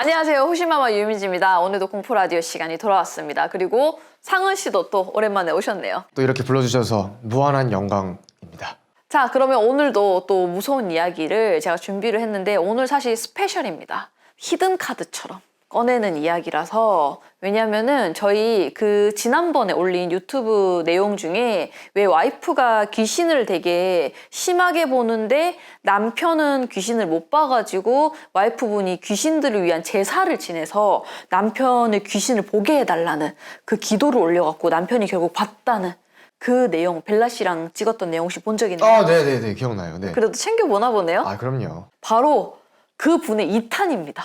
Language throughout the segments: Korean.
안녕하세요. 호시마마 유민지입니다. 오늘도 공포라디오 시간이 돌아왔습니다. 그리고 상은 씨도 또 오랜만에 오셨네요. 또 이렇게 불러주셔서 무한한 영광입니다. 자, 그러면 오늘도 또 무서운 이야기를 제가 준비를 했는데 오늘 사실 스페셜입니다. 히든 카드처럼 꺼내는 이야기라서, 왜냐면은 저희 그 지난번에 올린 유튜브 내용 중에 왜 와이프가 귀신을 되게 심하게 보는데 남편은 귀신을 못 봐가지고 와이프분이 귀신들을 위한 제사를 지내서 남편의 귀신을 보게 해달라는 그 기도를 올려갖고 남편이 결국 봤다는 그 내용, 벨라 씨랑 찍었던 내용 혹시 본 적 있나요? 아, 네네네, 기억나요. 네. 그래도 챙겨보나 보네요. 아, 그럼요. 바로 그 분의 2탄입니다.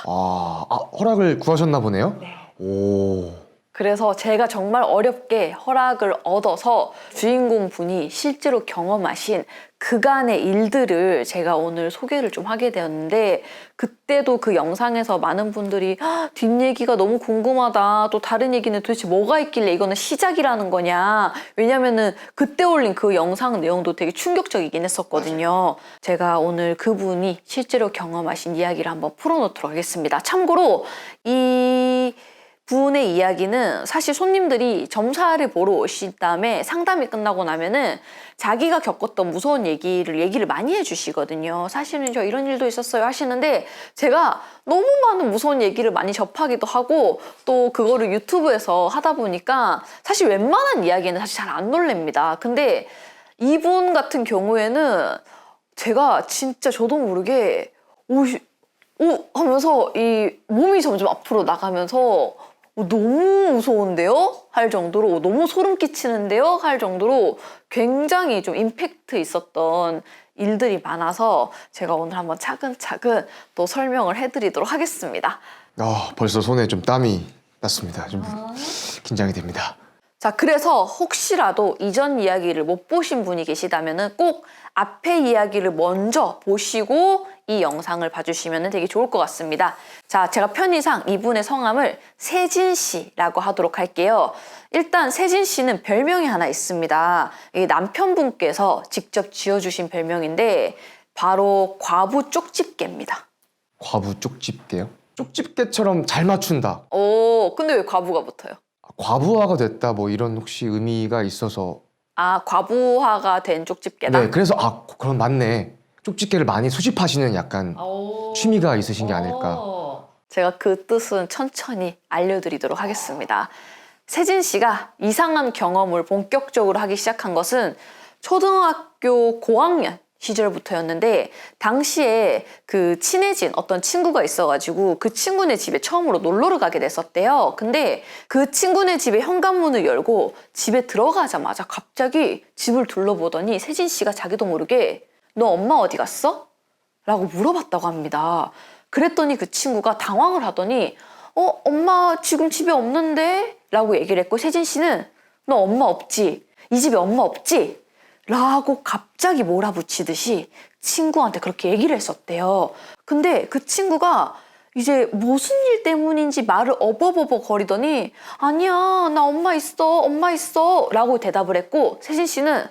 허락을 구하셨나 보네요? 네. 오. 그래서 제가 정말 어렵게 허락을 얻어서 주인공 분이 실제로 경험하신 그간의 일들을 제가 오늘 소개를 좀 하게 되었는데, 그때도 그 영상에서 많은 분들이 뒷얘기가 너무 궁금하다, 또 다른 얘기는 도대체 뭐가 있길래 이거는 시작이라는 거냐, 왜냐면은 그때 올린 그 영상 내용도 되게 충격적이긴 했었거든요. 제가 오늘 그분이 실제로 경험하신 이야기를 한번 풀어놓도록 하겠습니다. 참고로 이 분의 이야기는 사실 손님들이 점사를 보러 오신 다음에 상담이 끝나고 나면은 자기가 겪었던 무서운 얘기를 많이 해주시거든요. 사실은 저 이런 일도 있었어요 하시는데, 제가 너무 많은 무서운 얘기를 많이 접하기도 하고 또 그거를 유튜브에서 하다 보니까 사실 웬만한 이야기는 사실 잘 안 놀랍니다. 근데 이분 같은 경우에는 제가 진짜 저도 모르게 오 하면서 이 몸이 점점 앞으로 나가면서 너무 무서운데요? 할 정도로, 너무 소름 끼치는데요? 할 정도로 굉장히 좀 임팩트 있었던 일들이 많아서 제가 오늘 한번 차근차근 또 설명을 해드리도록 하겠습니다. 벌써 손에 좀 땀이 났습니다. 좀 긴장이 됩니다. 자, 그래서 혹시라도 이전 이야기를 못 보신 분이 계시다면 꼭 앞에 이야기를 먼저 보시고 이 영상을 봐주시면 되게 좋을 것 같습니다. 자, 제가 편의상 이분의 성함을 세진 씨라고 하도록 할게요. 일단 세진 씨는 별명이 하나 있습니다. 이 남편분께서 직접 지어주신 별명인데 바로 과부 쪽집게입니다. 과부 쪽집게요? 쪽집게처럼 잘 맞춘다. 근데 왜 과부가 붙어요? 과부하가 됐다, 뭐 이런 혹시 의미가 있어서. 과부하가 된 쪽집게다? 네, 그래서 그럼 맞네. 쪽집게를 많이 수집하시는 약간 취미가 있으신 게 아닐까. 제가 그 뜻은 천천히 알려드리도록 하겠습니다. 세진 씨가 이상한 경험을 본격적으로 하기 시작한 것은 초등학교 고학년 시절부터였는데, 당시에 그 친해진 어떤 친구가 있어가지고 그 친구네 집에 처음으로 놀러를 가게 됐었대요. 근데 그 친구네 집에 현관문을 열고 집에 들어가자마자 갑자기 집을 둘러보더니 세진 씨가 자기도 모르게 너 엄마 어디 갔어? 라고 물어봤다고 합니다. 그랬더니 그 친구가 당황을 하더니 엄마 지금 집에 없는데? 라고 얘기를 했고, 세진 씨는 너 엄마 없지? 이 집에 엄마 없지? 라고 갑자기 몰아붙이듯이 친구한테 그렇게 얘기를 했었대요. 근데 그 친구가 이제 무슨 일 때문인지 말을 어버버버 거리더니 아니야, 나 엄마 있어 라고 대답을 했고, 세진 씨는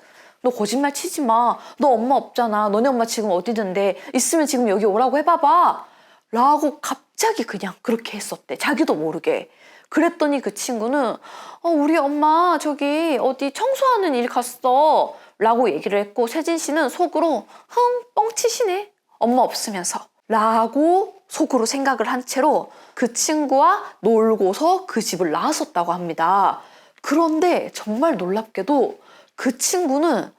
너 거짓말 치지 마. 너 엄마 없잖아. 너네 엄마 지금 어디든데 있으면 지금 여기 오라고 해봐봐. 라고 갑자기 그냥 그렇게 했었대. 자기도 모르게. 그랬더니 그 친구는 우리 엄마 저기 어디 청소하는 일 갔어. 라고 얘기를 했고, 세진 씨는 속으로 뻥치시네. 엄마 없으면서. 라고 속으로 생각을 한 채로 그 친구와 놀고서 그 집을 나왔었다고 합니다. 그런데 정말 놀랍게도 그 친구는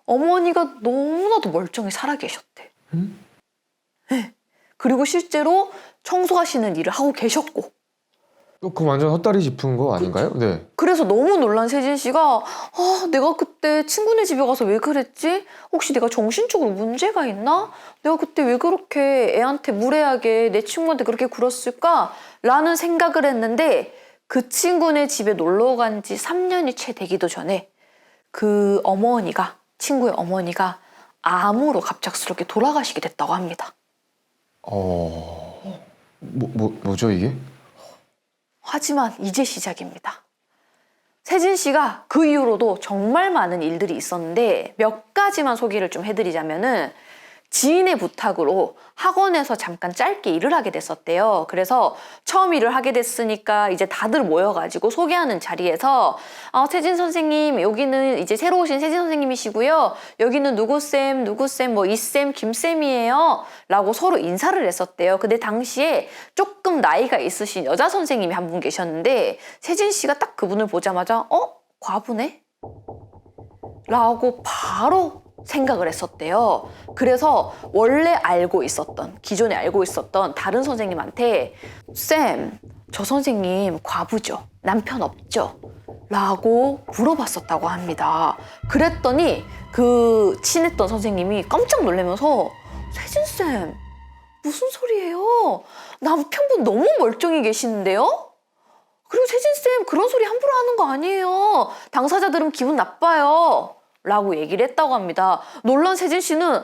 어머니가 너무나도 멀쩡히 살아계셨대. 네. 그리고 실제로 청소하시는 일을 하고 계셨고. 그거 완전 헛다리 짚은 거 아닌가요? 네. 그래서 너무 놀란 세진 씨가 내가 그때 친구네 집에 가서 왜 그랬지? 혹시 내가 정신적으로 문제가 있나? 내가 그때 왜 그렇게 애한테 무례하게 내 친구한테 그렇게 굴었을까? 라는 생각을 했는데, 그 친구네 집에 놀러 간 지 3년이 채 되기도 전에 그 친구의 어머니가 암으로 갑작스럽게 돌아가시게 됐다고 합니다. 뭐죠 이게? 하지만 이제 시작입니다. 세진 씨가 그 이후로도 정말 많은 일들이 있었는데 몇 가지만 소개를 좀 해드리자면은, 지인의 부탁으로 학원에서 잠깐 짧게 일을 하게 됐었대요. 그래서 처음 일을 하게 됐으니까 이제 다들 모여가지고 소개하는 자리에서 세진 선생님, 여기는 이제 새로 오신 세진 선생님이시고요. 여기는 누구쌤, 누구쌤, 뭐 이쌤, 김쌤이에요. 라고 서로 인사를 했었대요. 근데 당시에 조금 나이가 있으신 여자 선생님이 한 분 계셨는데 세진 씨가 딱 그분을 보자마자 과부네? 라고 바로 생각을 했었대요. 그래서 원래 기존에 알고 있었던 다른 선생님한테 쌤, 저 선생님 과부죠? 남편 없죠? 라고 물어봤었다고 합니다. 그랬더니 그 친했던 선생님이 깜짝 놀라면서 세진쌤, 무슨 소리예요? 남편분 너무 멀쩡히 계시는데요? 그리고 세진쌤 그런 소리 함부로 하는 거 아니에요. 당사자들은 기분 나빠요. 라고 얘기를 했다고 합니다. 놀란 세진 씨는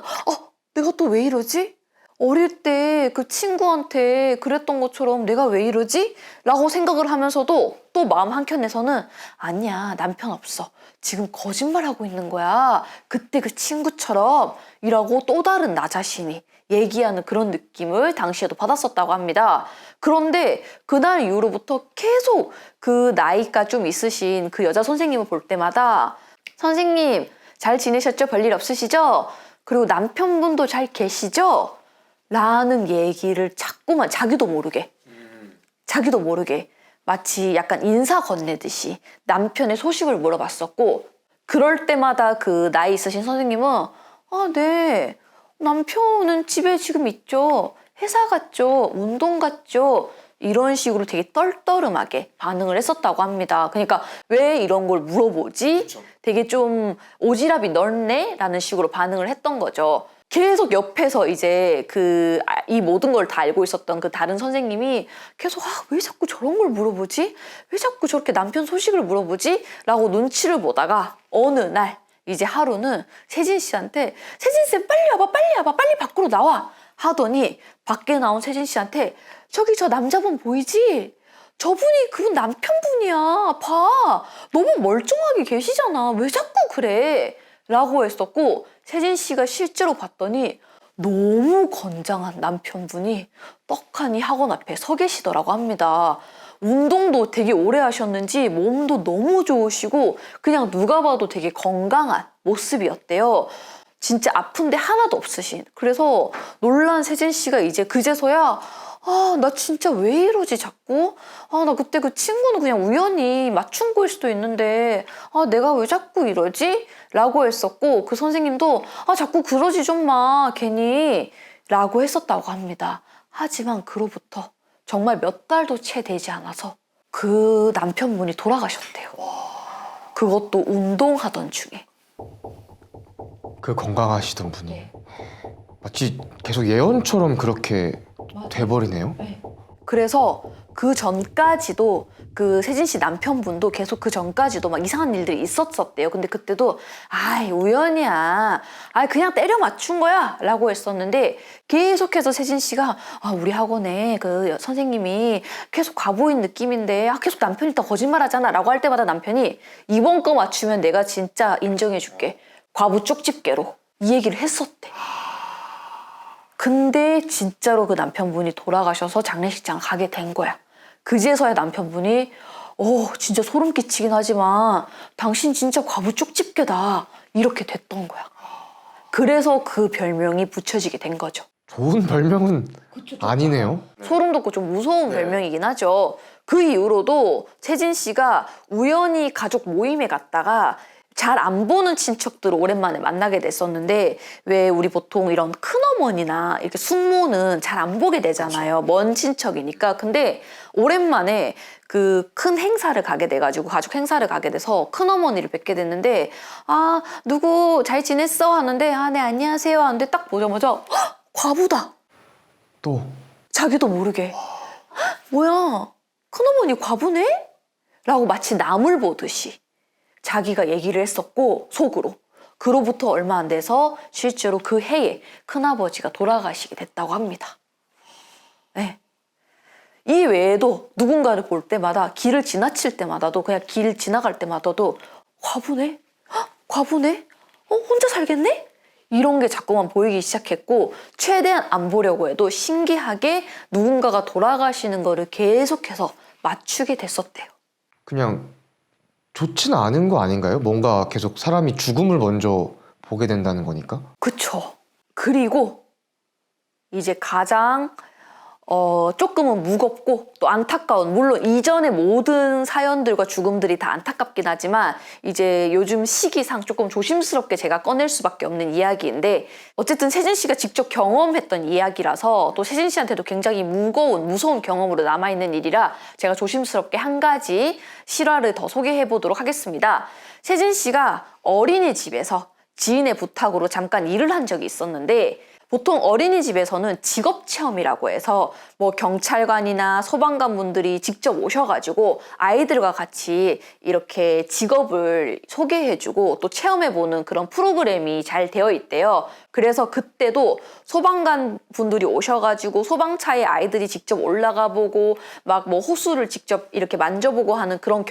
내가 또 왜 이러지? 어릴 때 그 친구한테 그랬던 것처럼 내가 왜 이러지? 라고 생각을 하면서도 또 마음 한켠에서는 아니야, 남편 없어. 지금 거짓말하고 있는 거야. 그때 그 친구처럼 이라고 또 다른 나 자신이 얘기하는 그런 느낌을 당시에도 받았었다고 합니다. 그런데 그날 이후로부터 계속 그 나이가 좀 있으신 그 여자 선생님을 볼 때마다 선생님 잘 지내셨죠? 별일 없으시죠? 그리고 남편분도 잘 계시죠? 라는 얘기를 자꾸만 자기도 모르게 마치 약간 인사 건네듯이 남편의 소식을 물어봤었고, 그럴 때마다 그 나이 있으신 선생님은 네, 남편은 집에 지금 있죠. 회사 갔죠. 운동 갔죠. 이런 식으로 되게 떨떠름하게 반응을 했었다고 합니다. 그러니까 왜 이런 걸 물어보지? 그쵸. 되게 좀 오지랖이 넓네? 라는 식으로 반응을 했던 거죠. 계속 옆에서 이제 이 모든 걸 다 알고 있었던 그 다른 선생님이 계속 왜 자꾸 저런 걸 물어보지? 왜 자꾸 저렇게 남편 소식을 물어보지? 라고 눈치를 보다가 어느 날 이제 하루는 세진 씨한테 세진쌤 빨리 와봐, 빨리 와봐, 빨리 밖으로 나와 하더니 밖에 나온 세진 씨한테 저기 저 남자분 보이지? 저분이 그분 남편분이야. 봐. 너무 멀쩡하게 계시잖아. 왜 자꾸 그래? 라고 했었고, 세진 씨가 실제로 봤더니 너무 건장한 남편분이 떡하니 학원 앞에 서 계시더라고 합니다. 운동도 되게 오래 하셨는지 몸도 너무 좋으시고 그냥 누가 봐도 되게 건강한 모습이었대요. 진짜 아픈데 하나도 없으신. 그래서 놀란 세진 씨가 이제 그제서야 나 진짜 왜 이러지 자꾸? 나 그때 그 친구는 그냥 우연히 맞춘 거일 수도 있는데 내가 왜 자꾸 이러지? 라고 했었고, 그 선생님도 자꾸 그러지 좀 마, 괜히 라고 했었다고 합니다. 하지만 그로부터 정말 몇 달도 채 되지 않아서 그 남편분이 돌아가셨대요. 그것도 운동하던 중에. 그 건강하시던 분이 마치 계속 예언처럼 그렇게 돼버리네요. 그래서 그 전까지도 그 세진 씨 남편분도 계속 그 전까지도 막 이상한 일들이 있었었대요. 근데 그때도 우연이야. 그냥 때려 맞춘 거야. 라고 했었는데 계속해서 세진 씨가 우리 학원에 그 선생님이 계속 과부인 느낌인데 계속 남편이 다 거짓말하잖아. 라고 할 때마다 남편이 이번 거 맞추면 내가 진짜 인정해줄게. 과부 쪽집게로. 이 얘기를 했었대. 근데 진짜로 그 남편분이 돌아가셔서 장례식장 가게 된 거야. 그제서야 남편분이 진짜 소름 끼치긴 하지만 당신 진짜 과부 쪽집게다. 이렇게 됐던 거야. 그래서 그 별명이 붙여지게 된 거죠. 좋은 별명은 아니네요. 소름 돋고 좀 무서운 별명이긴 하죠. 그 이후로도 세진 씨가 우연히 가족 모임에 갔다가 잘 안 보는 친척들을 오랜만에 만나게 됐었는데, 왜 우리 보통 이런 큰어머니나 이렇게 숙모는 잘 안 보게 되잖아요. 먼 친척이니까. 근데 오랜만에 그 큰 행사를 가게 돼가지고, 가족 행사를 가게 돼서 큰어머니를 뵙게 됐는데 누구 잘 지냈어? 하는데 네 안녕하세요 하는데 딱 보자마자 과부다. 또 자기도 모르게 뭐야 큰어머니 과부네? 라고 마치 남을 보듯이 자기가 얘기를 했었고, 속으로. 그로부터 얼마 안 돼서 실제로 그 해에 큰아버지가 돌아가시게 됐다고 합니다. 네. 이 외에도 누군가를 볼 때마다, 길을 지나칠 때마다도, 그냥 길 지나갈 때마다도 과부네? 과부네? 혼자 살겠네? 이런 게 자꾸만 보이기 시작했고 최대한 안 보려고 해도 신기하게 누군가가 돌아가시는 거를 계속해서 맞추게 됐었대요. 그냥 좋지는 않은 거 아닌가요? 뭔가 계속 사람이 죽음을 먼저 보게 된다는 거니까. 그쵸. 그리고 이제 가장 조금은 무겁고 또 안타까운, 물론 이전의 모든 사연들과 죽음들이 다 안타깝긴 하지만 이제 요즘 시기상 조금 조심스럽게 제가 꺼낼 수밖에 없는 이야기인데, 어쨌든 세진 씨가 직접 경험했던 이야기라서 또 세진 씨한테도 굉장히 무서운 경험으로 남아있는 일이라 제가 조심스럽게 한 가지 실화를 더 소개해 보도록 하겠습니다. 세진 씨가 어린이집에서 지인의 부탁으로 잠깐 일을 한 적이 있었는데, 보통 어린이집에서는 직업체험이라고 해서 뭐 경찰관이나 소방관 분들이 직접 오셔가지고 아이들과 같이 이렇게 직업을 소개해주고 또 체험해보는 그런 프로그램이 잘 되어 있대요. 그래서 그때도 소방관 분들이 오셔가지고 소방차에 아이들이 직접 올라가 보고 막 뭐 호수를 직접 이렇게 만져보고 하는 그런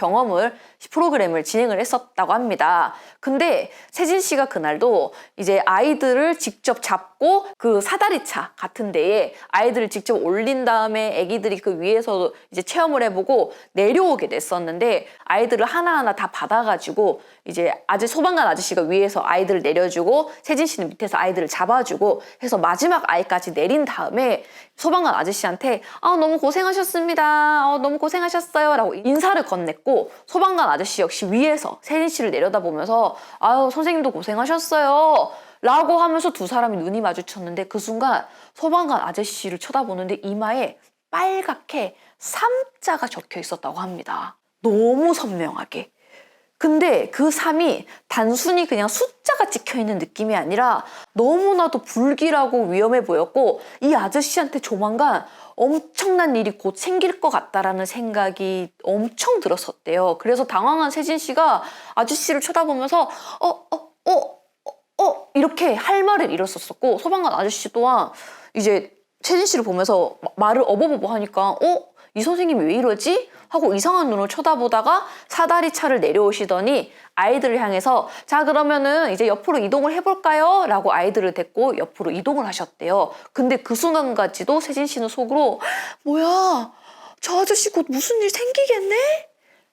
프로그램을 진행을 했었다고 합니다. 근데 세진 씨가 그날도 이제 아이들을 직접 잡고 그 사다리차 같은 데에 아이들을 직접 올린 다음에 아기들이 그 위에서 이제 체험을 해보고 내려오게 됐었는데, 아이들을 하나하나 다 받아가지고 이제 소방관 아저씨가 위에서 아이들을 내려주고 세진 씨는 밑에서 아이들을 잡아주고 해서 마지막 아이까지 내린 다음에 소방관 아저씨한테 너무 고생하셨습니다. 너무 고생하셨어요. 라고 인사를 건넸고, 소방관 아저씨 역시 위에서 세진 씨를 내려다보면서 아유 선생님도 고생하셨어요. 라고 하면서 두 사람이 눈이 마주쳤는데, 그 순간 소방관 아저씨를 쳐다보는데 이마에 빨갛게 3자가 적혀 있었다고 합니다. 너무 선명하게. 근데 그 3이 단순히 그냥 숫자가 찍혀있는 느낌이 아니라 너무나도 불길하고 위험해 보였고, 이 아저씨한테 조만간 엄청난 일이 곧 생길 것 같다라는 생각이 엄청 들었었대요. 그래서 당황한 세진 씨가 아저씨를 쳐다보면서 이렇게 할 말을 잃었었고, 소방관 아저씨 또한 이제 세진 씨를 보면서 말을 어버버버 하니까 이 선생님이 왜 이러지? 하고 이상한 눈을 쳐다보다가 사다리 차를 내려오시더니 아이들을 향해서 자 그러면은 이제 옆으로 이동을 해볼까요? 라고 아이들을 데리고 옆으로 이동을 하셨대요. 근데 그 순간까지도 세진 씨는 속으로 뭐야 저 아저씨 곧 무슨 일 생기겠네?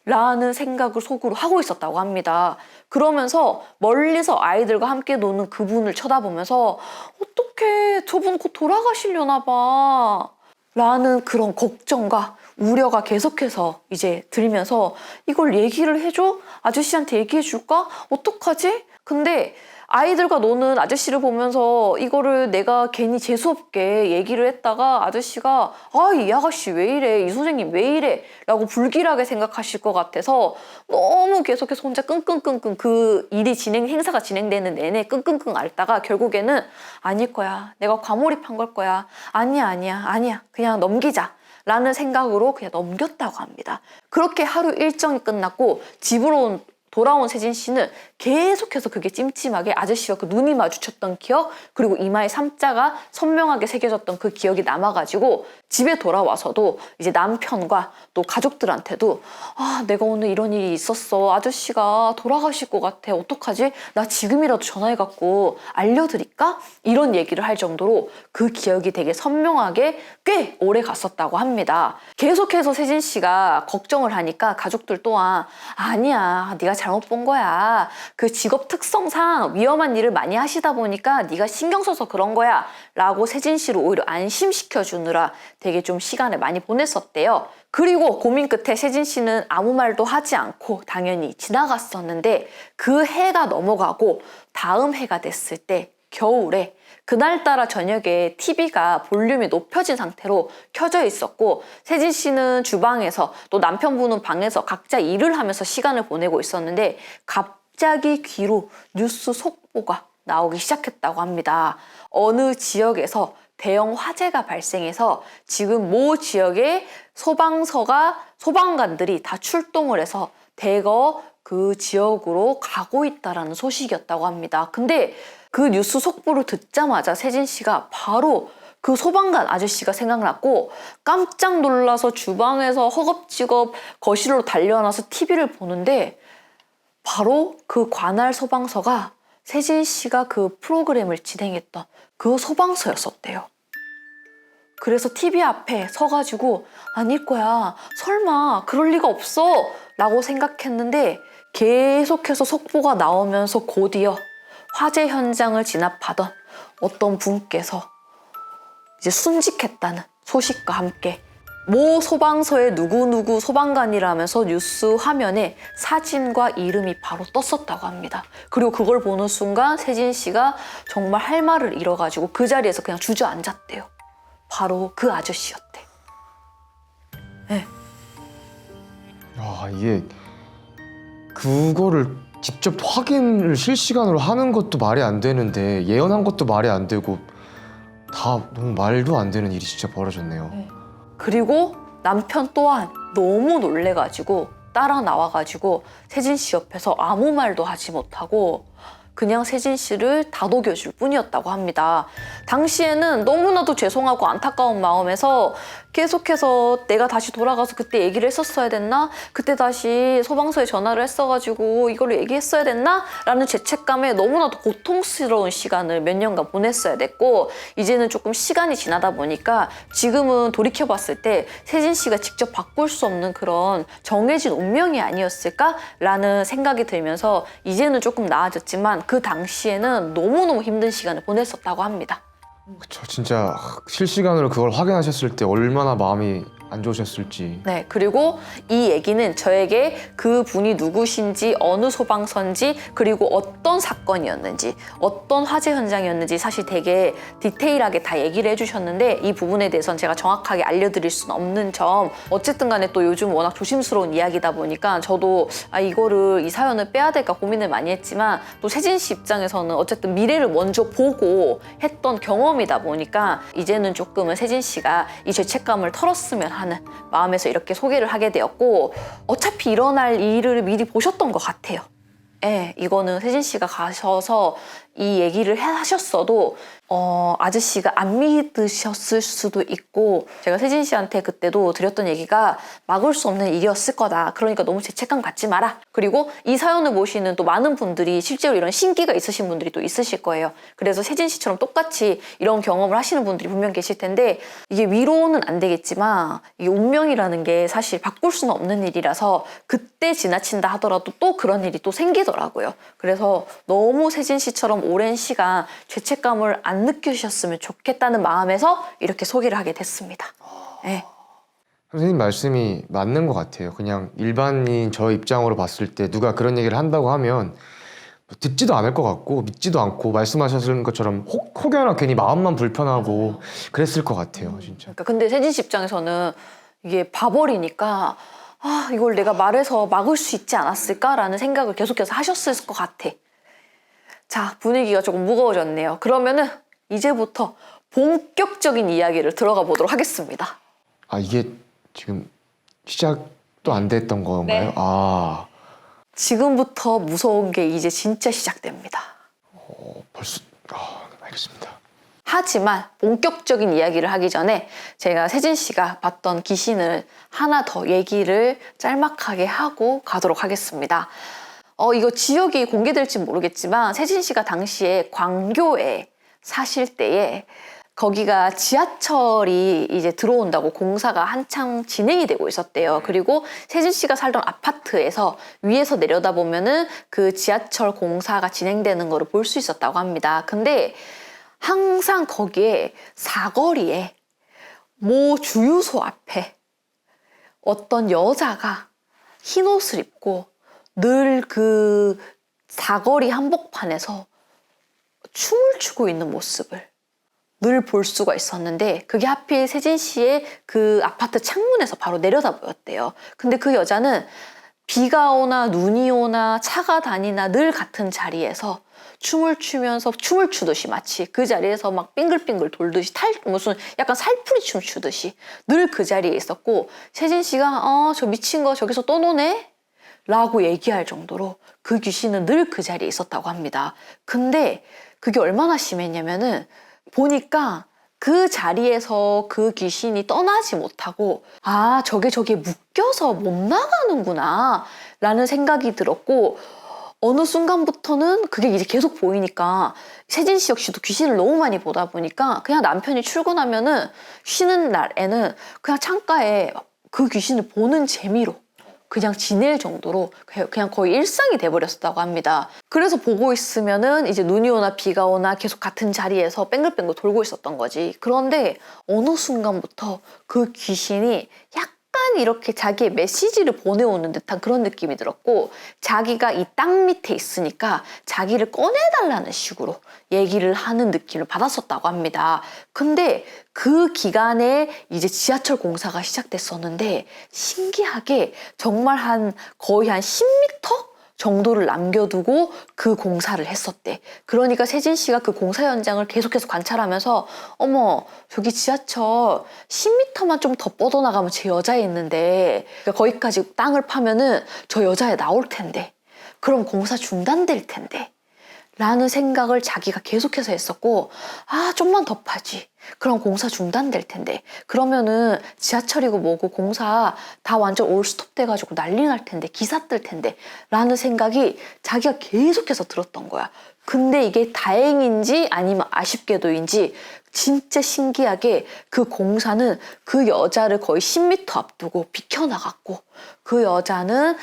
라는 생각을 속으로 하고 있었다고 합니다. 그러면서 멀리서 아이들과 함께 노는 그분을 쳐다보면서 어떡해 저분 곧 돌아가시려나 봐 라는 그런 걱정과 우려가 계속해서 이제 들면서 이걸 얘기를 해줘? 아저씨한테 얘기해 줄까? 어떡하지? 근데 아이들과 노는 아저씨를 보면서 이거를 내가 괜히 재수없게 얘기를 했다가 아저씨가 이 아가씨 왜 이래? 이 선생님 왜 이래? 라고 불길하게 생각하실 것 같아서 너무 계속해서 혼자 끙끙끙끙 그 행사가 진행되는 내내 끙끙끙 앓다가 결국에는 아닐 거야. 내가 과몰입한 걸 거야. 아니야. 그냥 넘기자. 라는 생각으로 그냥 넘겼다고 합니다. 그렇게 하루 일정이 끝났고 집으로 돌아온 세진 씨는 계속해서 그게 찜찜하게 아저씨와 그 눈이 마주쳤던 기억, 그리고 이마에 3자가 선명하게 새겨졌던 그 기억이 남아가지고 집에 돌아와서도 이제 남편과 또 가족들한테도 내가 오늘 이런 일이 있었어. 아저씨가 돌아가실 것 같아. 어떡하지? 나 지금이라도 전화해갖고 알려드릴까? 이런 얘기를 할 정도로 그 기억이 되게 선명하게 꽤 오래 갔었다고 합니다. 계속해서 세진 씨가 걱정을 하니까 가족들 또한 아니야. 네가 잘못 본 거야. 그 직업 특성상 위험한 일을 많이 하시다 보니까 네가 신경 써서 그런 거야. 라고 세진 씨를 오히려 안심시켜주느라 되게 좀 시간을 많이 보냈었대요. 그리고 고민 끝에 세진 씨는 아무 말도 하지 않고 당연히 지나갔었는데, 그 해가 넘어가고 다음 해가 됐을 때 겨울에 그날따라 저녁에 TV가 볼륨이 높여진 상태로 켜져 있었고, 세진 씨는 주방에서 또 남편분은 방에서 각자 일을 하면서 시간을 보내고 있었는데 갑자기 귀로 뉴스 속보가 나오기 시작했다고 합니다. 어느 지역에서 대형 화재가 발생해서 지금 모 지역의 소방관들이 다 출동을 해서 대거 그 지역으로 가고 있다라는 소식이었다고 합니다. 근데 그 뉴스 속보를 듣자마자 세진 씨가 바로 그 소방관 아저씨가 생각났고 깜짝 놀라서 주방에서 허겁지겁 거실로 달려나서 TV를 보는데 바로 그 관할 소방서가 세진 씨가 그 프로그램을 진행했던 그 소방서였었대요. 그래서 TV 앞에 서가지고 아닐 거야, 설마 그럴 리가 없어 라고 생각했는데 계속해서 속보가 나오면서 곧이어 화재 현장을 진압하던 어떤 분께서 이제 순직했다는 소식과 함께 모 소방서의 누구누구 소방관이라면서 뉴스 화면에 사진과 이름이 바로 떴었다고 합니다. 그리고 그걸 보는 순간 세진 씨가 정말 할 말을 잃어가지고 그 자리에서 그냥 주저앉았대요. 바로 그 아저씨였대. 네. 야, 이게 그거를 직접 확인을 실시간으로 하는 것도 말이 안 되는데 예언한 것도 말이 안 되고 다 너무 말도 안 되는 일이 진짜 벌어졌네요. 네. 그리고 남편 또한 너무 놀래가지고 따라 나와가지고 세진 씨 옆에서 아무 말도 하지 못하고 그냥 세진 씨를 다독여줄 뿐이었다고 합니다. 당시에는 너무나도 죄송하고 안타까운 마음에서 계속해서 내가 다시 돌아가서 그때 얘기를 했었어야 됐나? 그때 다시 소방서에 전화를 했어가지고 이걸 얘기했어야 됐나? 라는 죄책감에 너무나도 고통스러운 시간을 몇 년간 보냈어야 됐고 이제는 조금 시간이 지나다 보니까 지금은 돌이켜봤을 때 세진 씨가 직접 바꿀 수 없는 그런 정해진 운명이 아니었을까라는 생각이 들면서 이제는 조금 나아졌지만 그 당시에는 너무너무 힘든 시간을 보냈었다고 합니다. 그쵸, 진짜 실시간으로 그걸 확인하셨을 때 얼마나 마음이 안 좋으셨을지. 네, 그리고 이 얘기는 저에게 그 분이 누구신지, 어느 소방서인지, 그리고 어떤 사건이었는지, 어떤 화재 현장이었는지 사실 되게 디테일하게 다 얘기를 해주셨는데 이 부분에 대해서는 제가 정확하게 알려드릴 수는 없는 점. 어쨌든 간에 또 요즘 워낙 조심스러운 이야기다 보니까 저도 이 사연을 빼야 될까 고민을 많이 했지만 또 세진 씨 입장에서는 어쨌든 미래를 먼저 보고 했던 경험이다 보니까 이제는 조금은 세진 씨가 이 죄책감을 털었으면 하는 마음에서 이렇게 소개를 하게 되었고 어차피 일어날 일을 미리 보셨던 것 같아요. 예, 이거는 세진 씨가 가셔서 이 얘기를 하셨어도 아저씨가 안 믿으셨을 수도 있고 제가 세진 씨한테 그때도 드렸던 얘기가 막을 수 없는 일이었을 거다. 그러니까 너무 죄책감 갖지 마라. 그리고 이 사연을 보시는 또 많은 분들이 실제로 이런 신기가 있으신 분들이 또 있으실 거예요. 그래서 세진 씨처럼 똑같이 이런 경험을 하시는 분들이 분명 계실 텐데 이게 위로는 안 되겠지만 이게 운명이라는 게 사실 바꿀 수는 없는 일이라서 그때 지나친다 하더라도 또 그런 일이 또 생기더라고요. 그래서 너무 세진 씨처럼 오랜 시간 죄책감을 안 느끼셨으면 좋겠다는 마음에서 이렇게 소개를 하게 됐습니다. 네. 선생님 말씀이 맞는 것 같아요. 그냥 일반인 저 입장으로 봤을 때 누가 그런 얘기를 한다고 하면 듣지도 않을 것 같고 믿지도 않고 말씀하셨는 것처럼 혹여나 괜히 마음만 불편하고 그랬을 것 같아요. 진짜. 그러니까 근데 세진 씨 입장에서는 이게 봐버리니까 이걸 내가 말해서 막을 수 있지 않았을까라는 생각을 계속해서 하셨을 것 같아. 자, 분위기가 조금 무거워졌네요. 그러면은 이제부터 본격적인 이야기를 들어가 보도록 하겠습니다. 이게 지금 시작도 안 됐던 건가요? 네. 지금부터 지금부터 무서운 게 이제 진짜 시작됩니다. 벌써 알겠습니다. 하지만 본격적인 이야기를 하기 전에 제가 세진 씨가 봤던 귀신을 하나 더 얘기를 짤막하게 하고 가도록 하겠습니다. 이거 지역이 공개될지 모르겠지만 세진 씨가 당시에 광교에 사실 때에 거기가 지하철이 이제 들어온다고 공사가 한창 진행이 되고 있었대요. 그리고 세진 씨가 살던 아파트에서 위에서 내려다보면은 그 지하철 공사가 진행되는 거를 볼 수 있었다고 합니다. 근데 항상 거기에 사거리에 모 주유소 앞에 어떤 여자가 흰 옷을 입고 늘 그 사거리 한복판에서 춤을 추고 있는 모습을 늘 볼 수가 있었는데 그게 하필 세진 씨의 그 아파트 창문에서 바로 내려다 보였대요. 근데 그 여자는 비가 오나 눈이 오나 차가 다니나 늘 같은 자리에서 춤을 추면서 춤을 추듯이 마치 그 자리에서 막 빙글빙글 돌듯이 무슨 약간 살풀이 춤 추듯이 늘 그 자리에 있었고 세진 씨가 저 미친 거 저기서 또 노네? 라고 얘기할 정도로 그 귀신은 늘 그 자리에 있었다고 합니다. 근데 그게 얼마나 심했냐면은 보니까 그 자리에서 그 귀신이 떠나지 못하고 저게 묶여서 못 나가는구나 라는 생각이 들었고 어느 순간부터는 그게 이제 계속 보이니까 세진 씨 역시도 귀신을 너무 많이 보다 보니까 그냥 남편이 출근하면은 쉬는 날에는 그냥 창가에 그 귀신을 보는 재미로 그냥 지낼 정도로 그냥 거의 일상이 돼버렸었다고 합니다. 그래서 보고 있으면은 이제 눈이 오나 비가 오나 계속 같은 자리에서 뱅글뱅글 돌고 있었던 거지. 그런데 어느 순간부터 그 귀신이 약간 이렇게 자기의 메시지를 보내오는 듯한 그런 느낌이 들었고, 자기가 이 땅 밑에 있으니까 자기를 꺼내달라는 식으로 얘기를 하는 느낌을 받았었다고 합니다. 근데 그 기간에 이제 지하철 공사가 시작됐었는데 신기하게 정말 거의 한 10m? 정도를 남겨두고 그 공사를 했었대. 그러니까 세진 씨가 그 공사 현장을 계속해서 관찰하면서 어머 저기 지하철 10m만 좀 더 뻗어나가면 제 여자애 있는데 그러니까 거기까지 땅을 파면은 저 여자애 나올 텐데 그럼 공사 중단될 텐데 라는 생각을 자기가 계속해서 했었고, 아 좀만 더 파지 그럼 공사 중단될 텐데 그러면은 지하철이고 뭐고 공사 다 완전 올스톱 돼가지고 난리 날 텐데 기사 뜰 텐데 라는 생각이 자기가 계속해서 들었던 거야. 근데 이게 다행인지 아니면 아쉽게도인지 진짜 신기하게 그 공사는 그 여자를 거의 10m 앞두고 비켜나갔고, 그 여자는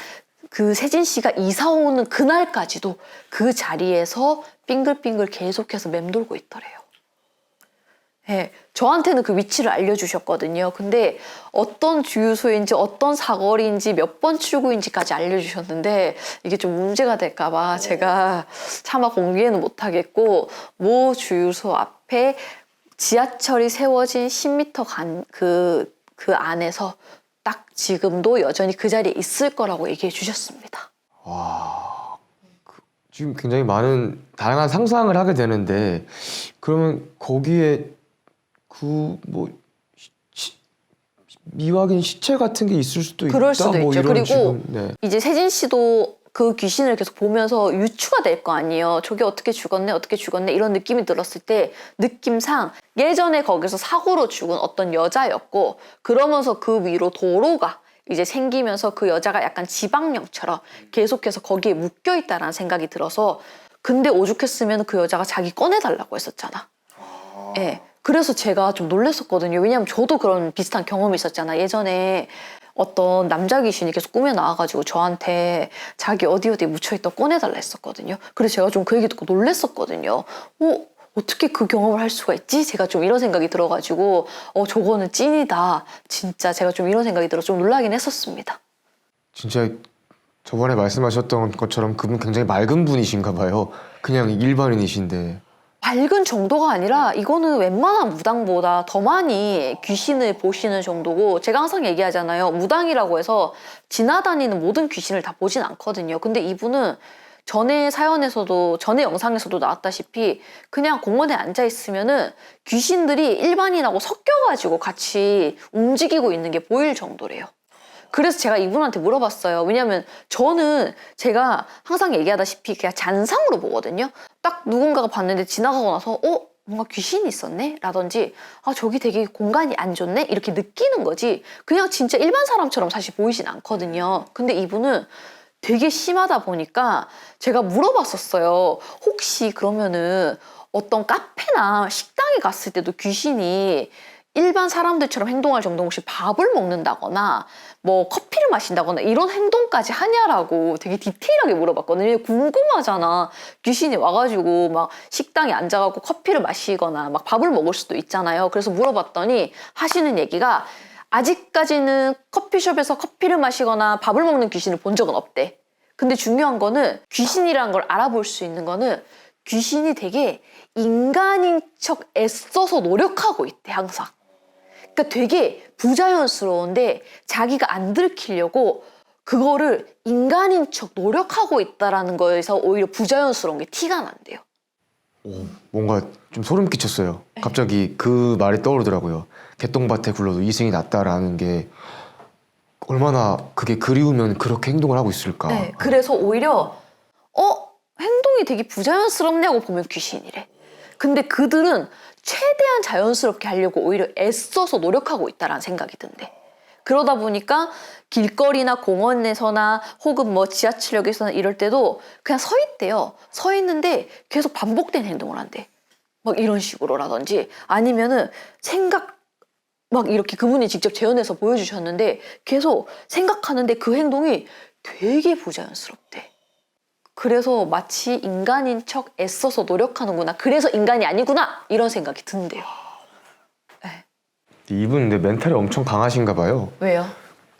그 세진 씨가 이사 오는 그날까지도 그 자리에서 빙글빙글 계속해서 맴돌고 있더래요. 네, 저한테는 그 위치를 알려주셨거든요. 근데 어떤 주유소인지 어떤 사거리인지 몇 번 출구인지까지 알려주셨는데 이게 좀 문제가 될까봐 제가 차마 공개는 못하겠고, 모 주유소 앞에 지하철이 세워진 10m 그 안에서 딱 지금도 여전히 그 자리에 있을 거라고 얘기해 주셨습니다. 와, 지금 굉장히 많은 다양한 상상을 하게 되는데, 그러면 거기에 그 뭐 미확인 시체 같은 게 있을 수도 그럴 있다. 수도 뭐 있죠. 이런 그리고 지금, 네. 이제 세진 씨도 그 귀신을 계속 보면서 유추가 될 거 아니에요. 저게 어떻게 죽었네 이런 느낌이 들었을 때 느낌상 예전에 거기서 사고로 죽은 어떤 여자였고, 그러면서 그 위로 도로가 이제 생기면서 그 여자가 약간 지방령처럼 계속해서 거기에 묶여있다라는 생각이 들어서, 근데 오죽했으면 그 여자가 자기 꺼내달라고 했었잖아. 예. 그래서 제가 좀 놀랐었거든요. 왜냐면 저도 그런 비슷한 경험이 있었잖아. 예전에 어떤 남자 귀신이 계속 꿈에 나와가지고 저한테 자기 어디 묻혀있다 꺼내달라 했었거든요. 그래서 제가 좀 그 얘기 듣고 놀랐었거든요. 어떻게 그 경험을 할 수가 있지? 제가 좀 이런 생각이 들어가지고 저거는 찐이다. 진짜 제가 좀 이런 생각이 들어 좀 놀라긴 했었습니다. 진짜 저번에 말씀하셨던 것처럼 그분 굉장히 맑은 분이신가 봐요. 그냥 일반인이신데. 밝은 정도가 아니라 이거는 웬만한 무당보다 더 많이 귀신을 보시는 정도고, 제가 항상 얘기하잖아요. 무당이라고 해서 지나다니는 모든 귀신을 다 보진 않거든요. 근데 이분은 전에 영상에서도 나왔다시피 그냥 공원에 앉아 있으면은 귀신들이 일반인하고 섞여가지고 같이 움직이고 있는 게 보일 정도래요. 그래서 제가 이분한테 물어봤어요. 왜냐면 저는 제가 항상 얘기하다시피 그냥 잔상으로 보거든요. 딱 누군가가 봤는데 지나가고 나서 뭔가 귀신이 있었네? 라든지 저기 되게 공간이 안 좋네? 이렇게 느끼는 거지 그냥 진짜 일반 사람처럼 사실 보이진 않거든요. 근데 이분은 되게 심하다 보니까 제가 물어봤었어요. 혹시 그러면은 어떤 카페나 식당에 갔을 때도 귀신이 일반 사람들처럼 행동할 정도 혹시 밥을 먹는다거나 뭐 커피를 마신다거나 이런 행동까지 하냐라고 되게 디테일하게 물어봤거든요. 궁금하잖아. 귀신이 와가지고 막 식당에 앉아갖고 커피를 마시거나 막 밥을 먹을 수도 있잖아요. 그래서 물어봤더니 하시는 얘기가 아직까지는 커피숍에서 커피를 마시거나 밥을 먹는 귀신을 본 적은 없대. 근데 중요한 거는 귀신이라는 걸 알아볼 수 있는 거는 귀신이 되게 인간인 척 애써서 노력하고 있대, 항상. 그러니까 되게 부자연스러운데 자기가 안 들키려고 그거를 인간인 척 노력하고 있다라는 거에서 오히려 부자연스러운 게 티가 난대요. 뭔가 좀 소름 끼쳤어요. 갑자기 그 말이 떠오르더라고요. 개똥밭에 굴러도 이승이 낫다라는 게 얼마나 그게 그리우면 그렇게 행동을 하고 있을까. 네, 그래서 오히려 행동이 되게 부자연스럽냐고 보면 귀신이래. 근데 그들은 최대한 자연스럽게 하려고 오히려 애써서 노력하고 있다라는 생각이 든대. 그러다 보니까 길거리나 공원에서나 혹은 뭐 지하철역에서나 이럴 때도 그냥 서 있대요. 서 있는데 계속 반복된 행동을 한대. 막 이런 식으로라든지 아니면은 생각 막 이렇게 그분이 직접 재현해서 보여주셨는데 계속 생각하는데 그 행동이 되게 부자연스럽대. 그래서 마치 인간인 척 애써서 노력하는구나. 그래서 인간이 아니구나. 이런 생각이 든대요. 네. 이분 근데 멘탈이 엄청 강하신가 봐요. 왜요?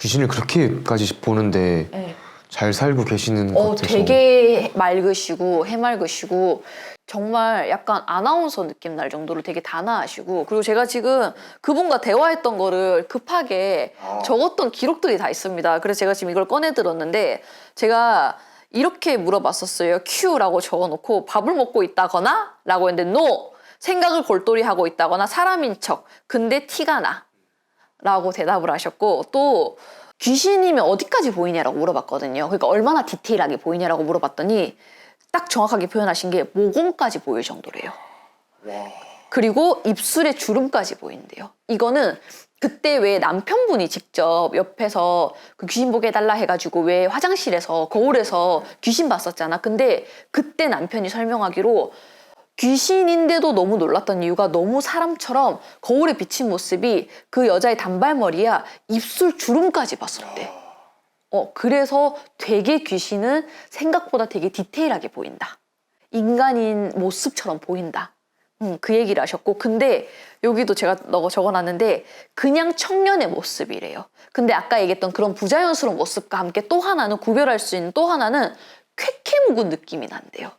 귀신을 그렇게까지 보는데 네. 잘 살고 계시는 것 같아서. 되게 맑으시고 해맑으시고 정말 약간 아나운서 느낌 날 정도로 되게 단아하시고 그리고 제가 지금 그분과 대화했던 거를 급하게 적었던 기록들이 다 있습니다. 그래서 제가 지금 이걸 꺼내 들었는데 제가 이렇게 물어봤었어요. Q라고 적어놓고 밥을 먹고 있다거나 라고 했는데 No! 생각을 골똘히 하고 있다거나 사람인 척 근데 티가 나 라고 대답을 하셨고 또 귀신이면 어디까지 보이냐라고 물어봤거든요. 그러니까 얼마나 디테일하게 보이냐라고 물어봤더니 딱 정확하게 표현하신 게 모공까지 보일 정도래요. 그리고 입술에 주름까지 보인대요. 이거는 그때 왜 남편분이 직접 옆에서 그 귀신 보게 해달라 해가지고 왜 화장실에서 거울에서 귀신 봤었잖아. 근데 그때 남편이 설명하기로 귀신인데도 너무 놀랐던 이유가 너무 사람처럼 거울에 비친 모습이 그 여자의 단발머리야 입술 주름까지 봤었대. 그래서 되게 귀신은 생각보다 되게 디테일하게 보인다. 인간인 모습처럼 보인다. 그 얘기를 하셨고 근데 여기도 제가 적어놨는데 그냥 청년의 모습이래요. 근데 아까 얘기했던 그런 부자연스러운 모습과 함께 또 하나는 구별할 수 있는 또 하나는 쾌쾌 묵은 느낌이 난대요.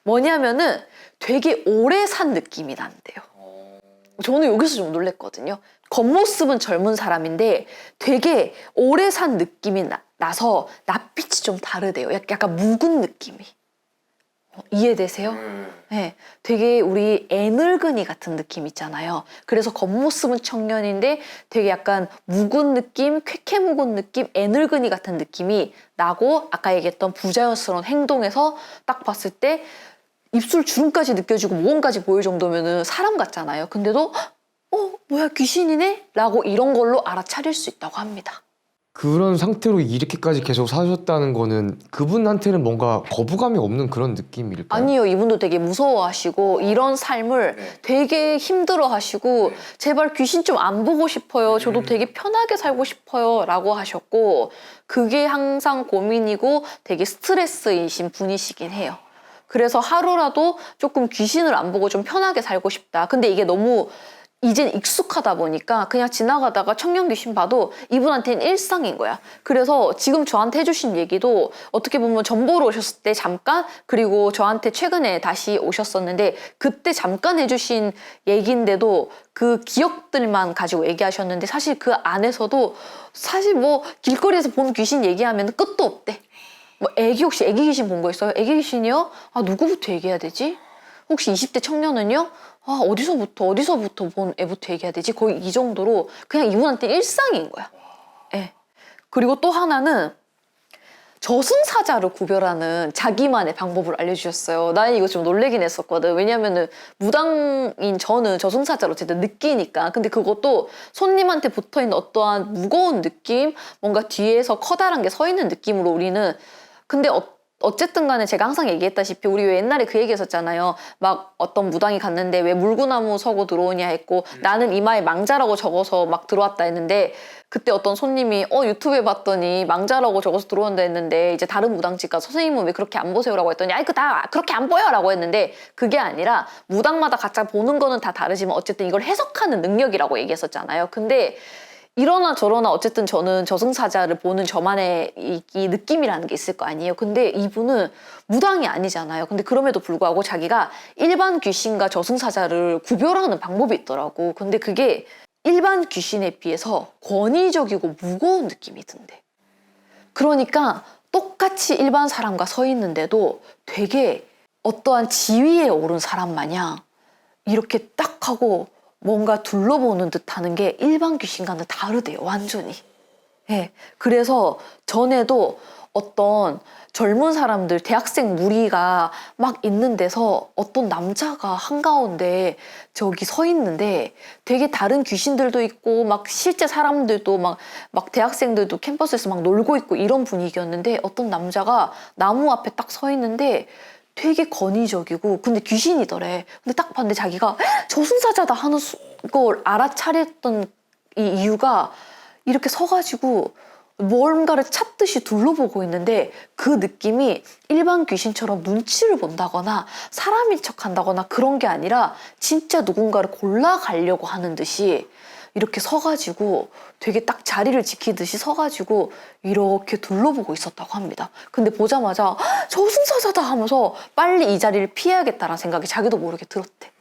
뭐냐면은 되게 오래 산 느낌이 난대요. 저는 여기서 좀 놀랬거든요. 겉모습은 젊은 사람인데 되게 오래 산 느낌이 나서 낯빛이 좀 다르대요. 약간 묵은 느낌이. 이해되세요? 네, 되게 우리 애늙은이 같은 느낌 있잖아요. 그래서 겉모습은 청년인데 되게 약간 묵은 느낌, 쾌쾌 묵은 느낌, 애늙은이 같은 느낌이 나고 아까 얘기했던 부자연스러운 행동에서 딱 봤을 때 입술 주름까지 느껴지고 모공까지 보일 정도면은 사람 같잖아요. 근데도 뭐야 귀신이네? 라고 이런 걸로 알아차릴 수 있다고 합니다. 그런 상태로 이렇게까지 계속 사셨다는 거는 그분한테는 뭔가 거부감이 없는 그런 느낌일까요? 아니요. 이분도 되게 무서워하시고 이런 삶을 되게 힘들어하시고 제발 귀신 좀 안 보고 싶어요. 저도 되게 편하게 살고 싶어요. 라고 하셨고 그게 항상 고민이고 되게 스트레스이신 분이시긴 해요. 그래서 하루라도 조금 귀신을 안 보고 좀 편하게 살고 싶다. 근데 이게 너무 이젠 익숙하다 보니까 그냥 지나가다가 청년 귀신 봐도 이분한테는 일상인 거야. 그래서 지금 저한테 해주신 얘기도 어떻게 보면 전 보러 오셨을 때 잠깐 그리고 저한테 최근에 다시 오셨었는데 그때 잠깐 해주신 얘기인데도 그 기억들만 가지고 얘기하셨는데 사실 그 안에서도 사실 뭐 길거리에서 본 귀신 얘기하면 끝도 없대. 뭐 혹시 애기 귀신 본 거 있어요? 애기 귀신이요? 누구부터 얘기해야 되지? 혹시 20대 청년은요? 어디서부터 본 애부터 얘기해야 되지? 거의 이 정도로 그냥 이분한테 일상인 거야. 예. 그리고 또 하나는 저승사자를 구별하는 자기만의 방법을 알려주셨어요. 나는 이거 좀 놀래긴 했었거든. 왜냐면은 무당인 저는 저승사자를 어쨌든 느끼니까. 근데 그것도 손님한테 붙어있는 어떠한 무거운 느낌, 뭔가 뒤에서 커다란 게 서 있는 느낌으로 우리는 근데 어쨌든 간에 제가 항상 얘기했다시피 우리 왜 옛날에 그 얘기 했었잖아요. 막 어떤 무당이 갔는데 왜 물구나무 서고 들어오냐 했고 나는 이마에 망자라고 적어서 막 들어왔다 했는데 그때 어떤 손님이 유튜브에 봤더니 망자라고 적어서 들어온다 했는데 이제 다른 무당집 가서 선생님은 왜 그렇게 안 보세요라고 했더니 아이 다 그렇게 안 보여 라고 했는데 그게 아니라 무당마다 각자 보는 거는 다 다르지만 어쨌든 이걸 해석하는 능력이라고 얘기했었잖아요. 근데 이러나 저러나 어쨌든 저는 저승사자를 보는 저만의 이 느낌이라는 게 있을 거 아니에요. 근데 이분은 무당이 아니잖아요. 근데 그럼에도 불구하고 자기가 일반 귀신과 저승사자를 구별하는 방법이 있더라고. 근데 그게 일반 귀신에 비해서 권위적이고 무거운 느낌이 든대. 그러니까 똑같이 일반 사람과 서 있는데도 되게 어떠한 지위에 오른 사람 마냥 이렇게 딱 하고 뭔가 둘러보는 듯 하는 게 일반 귀신과는 다르대요. 완전히. 예. 그래서 전에도 어떤 젊은 사람들, 대학생 무리가 막 있는 데서 어떤 남자가 한가운데 저기 서 있는데 되게 다른 귀신들도 있고 막 실제 사람들도 막 대학생들도 캠퍼스에서 막 놀고 있고 이런 분위기였는데 어떤 남자가 나무 앞에 딱 서 있는데 되게 권위적이고 근데 귀신이더래. 근데 딱 봤는데 자기가 저승사자다 하는 걸 알아차렸던 이 이유가 이렇게 서가지고 뭔가를 찾듯이 둘러보고 있는데 그 느낌이 일반 귀신처럼 눈치를 본다거나 사람인 척한다거나 그런 게 아니라 진짜 누군가를 골라가려고 하는 듯이 이렇게 서가지고 되게 딱 자리를 지키듯이 서가지고 이렇게 둘러보고 있었다고 합니다. 근데 보자마자 "헉, 저승사자다 하면서 빨리 이 자리를 피해야겠다라는 생각이 자기도 모르게 들었대.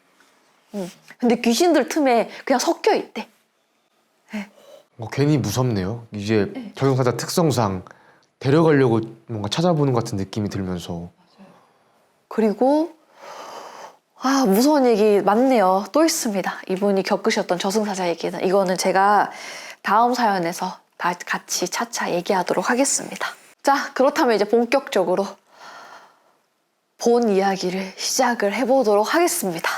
근데 귀신들 틈에 그냥 섞여 있대. 괜히 무섭네요. 이제 저승사자 특성상 데려가려고 뭔가 찾아보는 것 같은 느낌이 들면서. 그리고 무서운 얘기 많네요. 또 있습니다. 이분이 겪으셨던 저승사자 얘기는 이거는 제가 다음 사연에서 다 같이 차차 얘기하도록 하겠습니다. 자, 그렇다면 이제 본격적으로 본 이야기를 시작을 해보도록 하겠습니다.